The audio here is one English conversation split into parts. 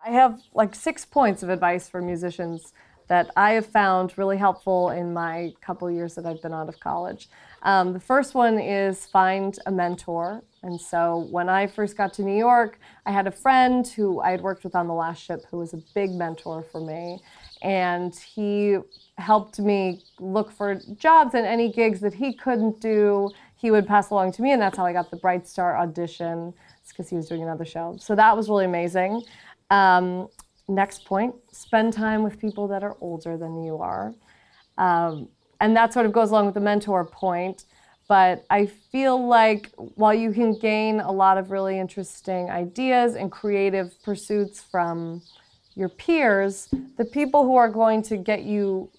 I have like 6 points of advice for musicians that I have found really helpful in my couple years that I've been out of college. The first one is find a mentor. And so when I first got to New York, I had a friend who I had worked with on The Last Ship who was a big mentor for me. And he helped me look for jobs, and any gigs that he couldn't do, he would pass along to me, and that's how I got the Bright Star audition. It's because he was doing another show. So that was really amazing. Next point, spend time with people that are older than you are. And that sort of goes along with the mentor point. But I feel like while you can gain a lot of really interesting ideas and creative pursuits from your peers, the people who are going to get you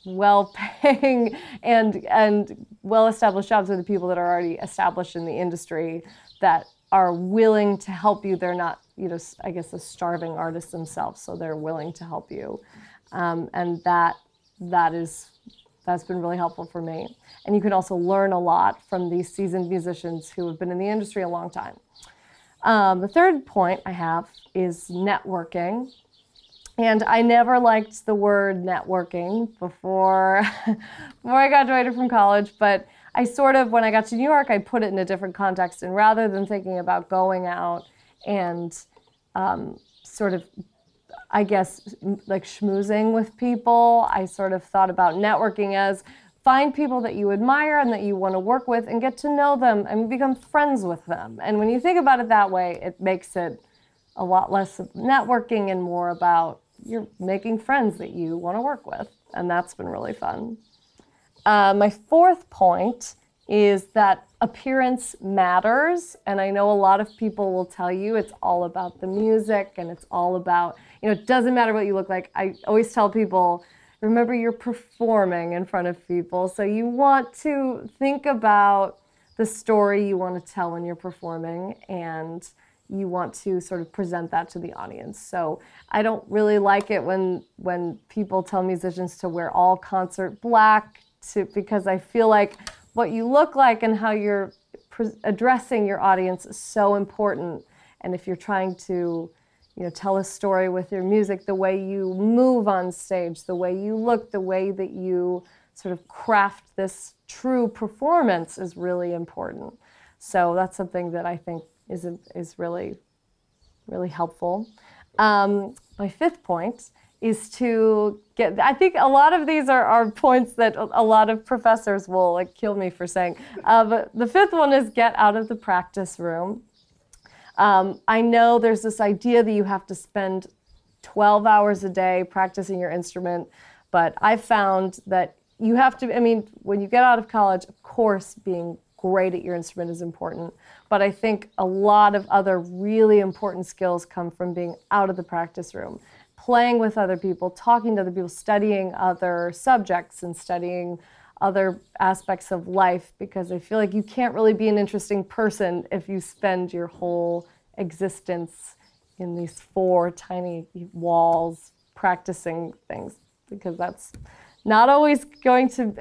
well-paying and well-established jobs are the people that are already established in the industry that are willing to help you. They're not, I guess, a starving artist themselves, so they're willing to help you. And that's been really helpful for me. And you can also learn a lot from these seasoned musicians who have been in the industry a long time. The third point I have is networking. And I never liked the word networking before I graduated from college, but I sort of, when I got to New York, I put it in a different context. And rather than thinking about going out and sort of, I guess, like schmoozing with people, I sort of thought about networking as find people that you admire and that you want to work with and get to know them and become friends with them. And when you think about it that way, it makes it a lot less of networking and more about you're making friends that you want to work with. And that's been really fun. My fourth point is that appearance matters. And I know a lot of people will tell you it's all about the music and it's all about, it doesn't matter what you look like. I always tell people, remember you're performing in front of people. So you want to think about the story you want to tell when you're performing, and you want to sort of present that to the audience. So I don't really like it when people tell musicians to wear all concert black because I feel like what you look like and how you're addressing your audience is so important. And if you're trying to tell a story with your music, the way you move on stage, the way you look, the way that you sort of craft this true performance is really important. So that's something that I think is really, really helpful. My fifth point is to I think a lot of these are points that a lot of professors will kill me for saying. But the fifth one is get out of the practice room. I know there's this idea that you have to spend 12 hours a day practicing your instrument, but I've found that you have to, when you get out of college, of course, being great at your instrument is important, but I think a lot of other really important skills come from being out of the practice room, playing with other people, talking to other people, studying other subjects and studying other aspects of life, because I feel like you can't really be an interesting person if you spend your whole existence in these four tiny walls practicing things, because that's not always going to,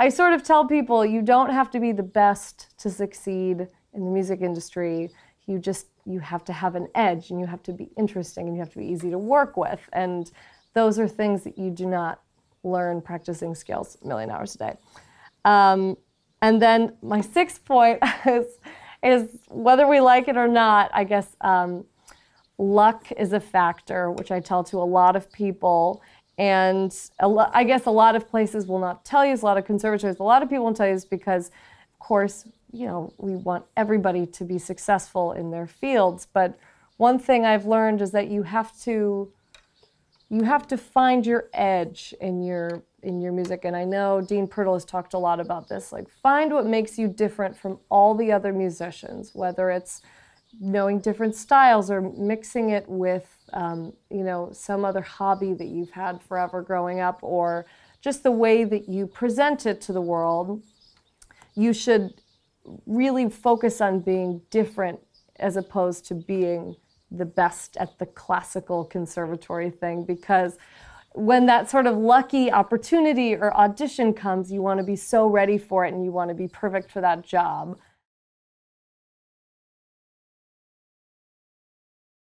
I sort of tell people you don't have to be the best to succeed in the music industry. You have to have an edge, and you have to be interesting, and you have to be easy to work with. And those are things that you do not learn practicing scales a million hours a day. And then my sixth point is whether we like it or not, I guess luck is a factor, which I tell to a lot of people. And I guess a lot of places will not tell you, a lot of conservatories, a lot of people won't tell you, is because, of course, we want everybody to be successful in their fields. But one thing I've learned is that you have to find your edge in your music. And I know Dean Purtle has talked a lot about this. Find what makes you different from all the other musicians, whether it's knowing different styles or mixing it with some other hobby that you've had forever growing up, or just the way that you present it to the world. You should really focus on being different as opposed to being the best at the classical conservatory thing, because when that sort of lucky opportunity or audition comes, you want to be so ready for it and you want to be perfect for that job.